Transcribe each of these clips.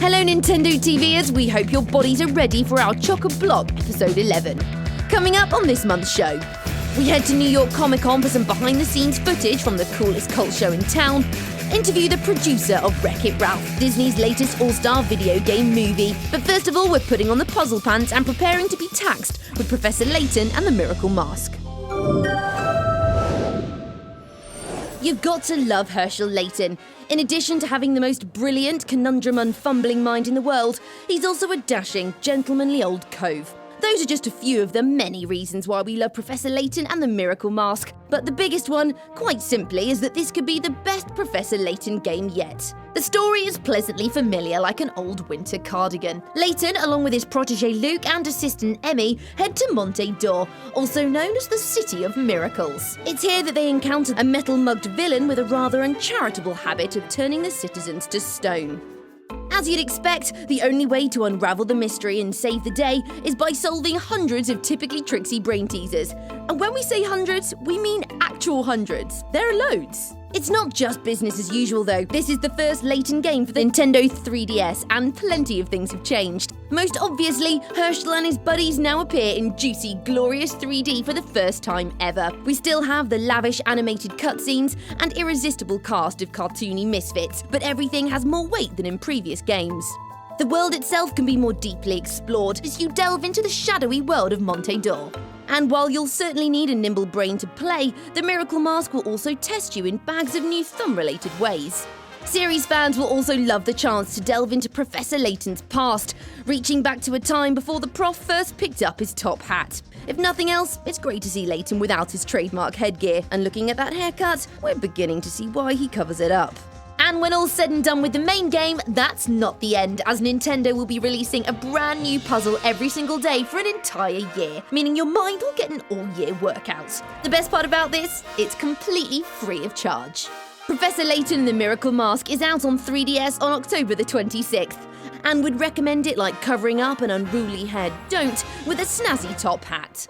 Hello Nintendo TVers, we hope your bodies are ready for our Chock-a-Block episode 11. Coming up on this month's show, we head to New York Comic Con for some behind-the-scenes footage from the coolest cult show in town, interview the producer of Wreck-It Ralph, Disney's latest all-star video game movie. But first of all, we're putting on the puzzle pants and preparing to be taxed with Professor Layton and the Miracle Mask. You've got to love Herschel Layton. In addition to having the most brilliant, conundrum-unfumbling mind in the world, he's also a dashing, gentlemanly old cove. Those are just a few of the many reasons why we love Professor Layton and the Miracle Mask. But the biggest one, quite simply, is that this could be the best Professor Layton game yet. The story is pleasantly familiar, like an old winter cardigan. Layton, along with his protege Luke and assistant Emmy, head to Monte d'Or, also known as the City of Miracles. It's here that they encounter a metal-mugged villain with a rather uncharitable habit of turning the citizens to stone. As you'd expect, the only way to unravel the mystery and save the day is by solving hundreds of typically tricksy brain teasers. And when we say hundreds, we mean actual hundreds. There are loads. It's not just business as usual though. This is the first Layton game for the Nintendo 3DS, and plenty of things have changed. Most obviously, Herschel and his buddies now appear in juicy, glorious 3D for the first time ever. We still have the lavish animated cutscenes and irresistible cast of cartoony misfits, but everything has more weight than in previous games. The world itself can be more deeply explored as you delve into the shadowy world of Monte d'Or. And while you'll certainly need a nimble brain to play, the Miracle Mask will also test you in bags of new thumb-related ways. Series fans will also love the chance to delve into Professor Layton's past, reaching back to a time before the prof first picked up his top hat. If nothing else, it's great to see Layton without his trademark headgear, and looking at that haircut, we're beginning to see why he covers it up. And when all's said and done with the main game, that's not the end, as Nintendo will be releasing a brand new puzzle every single day for an entire year, meaning your mind will get an all-year workout. The best part about this? It's completely free of charge. Professor Layton and the Miracle Mask is out on 3DS on October the 26th, and would recommend it like covering up an unruly head don't with a snazzy top hat.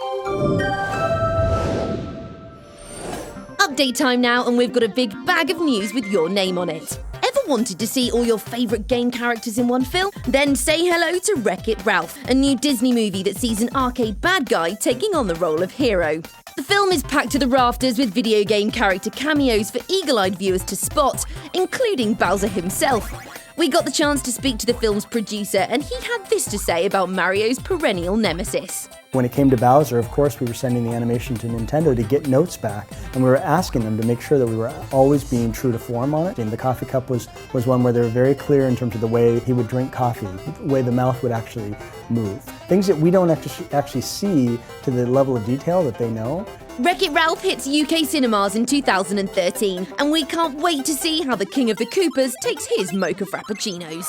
Update time now, and we've got a big bag of news with your name on it. Ever wanted to see all your favourite game characters in one film? Then say hello to Wreck-It Ralph, a new Disney movie that sees an arcade bad guy taking on the role of hero. The film is packed to the rafters with video game character cameos for eagle-eyed viewers to spot, including Bowser himself. We got the chance to speak to the film's producer, and he had this to say about Mario's perennial nemesis. When it came to Bowser, of course, we were sending the animation to Nintendo to get notes back, and we were asking them to make sure that we were always being true to form on it. And the coffee cup was one where they were very clear in terms of the way he would drink coffee, the way the mouth would actually move. Things that we don't actually see to the level of detail that they know. Wreck-It Ralph hits UK cinemas in 2013, and we can't wait to see how the King of the Koopas takes his mocha frappuccinos.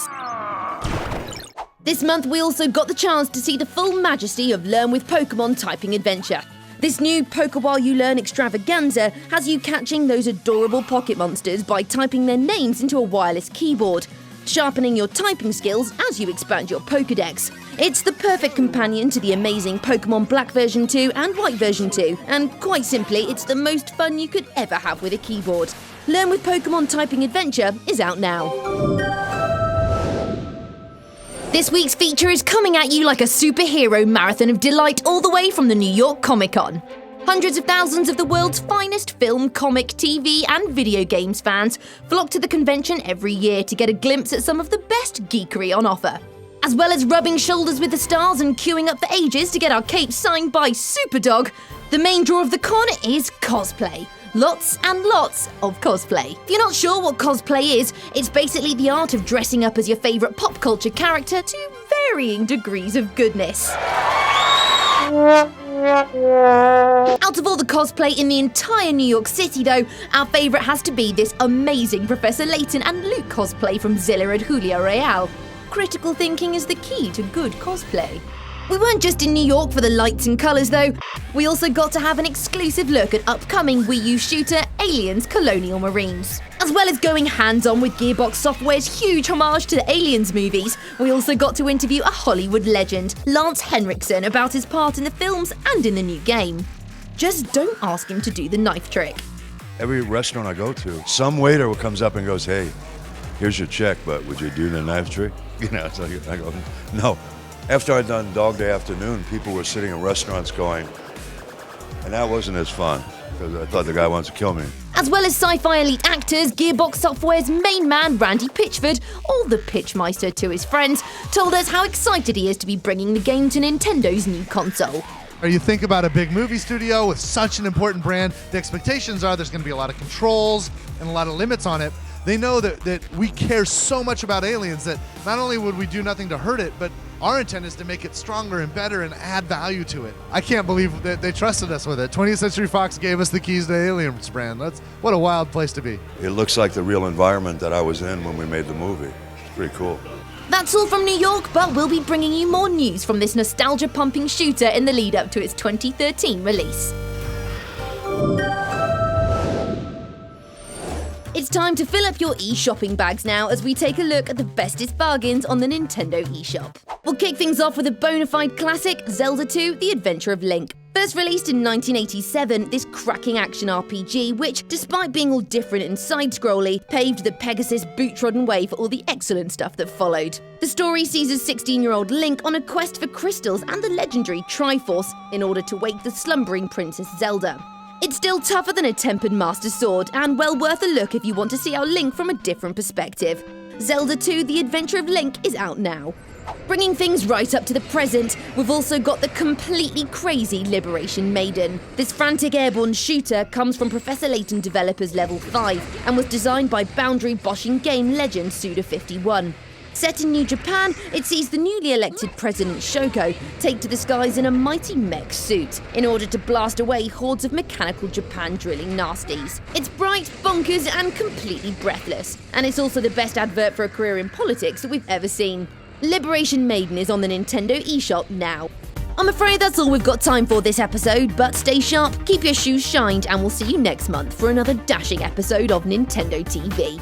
This month we also got the chance to see the full majesty of Learn with Pokemon typing adventure. This new Poke While You Learn extravaganza has you catching those adorable pocket monsters by typing their names into a wireless keyboard, sharpening your typing skills as you expand your Pokédex. It's the perfect companion to the amazing Pokemon Black version 2 and White version 2, and quite simply, it's the most fun you could ever have with a keyboard. Learn with Pokemon Typing Adventure is out now. This week's feature is coming at you like a superhero marathon of delight all the way from the New York Comic Con. Hundreds of thousands of the world's finest film, comic, TV and video games fans flock to the convention every year to get a glimpse at some of the best geekery on offer. As well as rubbing shoulders with the stars and queuing up for ages to get our capes signed by Superdog, the main draw of the con is cosplay. Lots and lots of cosplay. If you're not sure what cosplay is, it's basically the art of dressing up as your favourite pop culture character to varying degrees of goodness. Out of all the cosplay in the entire New York City though, our favourite has to be this amazing Professor Layton and Luke cosplay from Zilla and Julia Real. Critical thinking is the key to good cosplay. We weren't just in New York for the lights and colours though. We also got to have an exclusive look at upcoming Wii U shooter Aliens Colonial Marines. As well as going hands-on with Gearbox Software's huge homage to the Aliens movies, we also got to interview a Hollywood legend, Lance Henriksen, about his part in the films and in the new game. Just don't ask him to do the knife trick. Every restaurant I go to, some waiter comes up and goes, "Hey, here's your check, but would you do the knife trick? You know, so I go, no. After I'd done Dog Day Afternoon, people were sitting in restaurants going, and that wasn't as fun, because I thought the guy wants to kill me. As well as sci-fi elite actors, Gearbox Software's main man, Randy Pitchford, or the Pitchmeister to his friends, told us how excited he is to be bringing the game to Nintendo's new console. Or you think about a big movie studio with such an important brand, the expectations are there's going to be a lot of controls and a lot of limits on it. They know that we care so much about Aliens that not only would we do nothing to hurt it, but our intent is to make it stronger and better and add value to it. I can't believe that they trusted us with it. 20th Century Fox gave us the keys to Aliens brand. What a wild place to be. It looks like the real environment that I was in when we made the movie. It's pretty cool. That's all from New York, but we'll be bringing you more news from this nostalgia-pumping shooter in the lead-up to its 2013 release. It's time to fill up your e-shopping bags now as we take a look at the bestest bargains on the Nintendo eShop. We'll kick things off with a bona fide classic, Zelda 2: The Adventure of Link. First released in 1987, this cracking action RPG, which, despite being all different and side-scrolly, paved the Pegasus boot-trodden way for all the excellent stuff that followed. The story sees a 16-year-old Link on a quest for crystals and the legendary Triforce in order to wake the slumbering Princess Zelda. It's still tougher than a tempered Master Sword, and well worth a look if you want to see our Link from a different perspective. Zelda 2: The Adventure of Link is out now. Bringing things right up to the present, we've also got the completely crazy Liberation Maiden. This frantic airborne shooter comes from Professor Layton developers Level 5 and was designed by Boundary Bosching game legend Suda51. Set in New Japan, it sees the newly elected President Shoko take to the skies in a mighty mech suit in order to blast away hordes of mechanical Japan drilling nasties. It's bright, bonkers, and completely breathless, and it's also the best advert for a career in politics that we've ever seen. Liberation Maiden is on the Nintendo eShop now. I'm afraid that's all we've got time for this episode, but stay sharp, keep your shoes shined, and we'll see you next month for another dashing episode of Nintendo TV.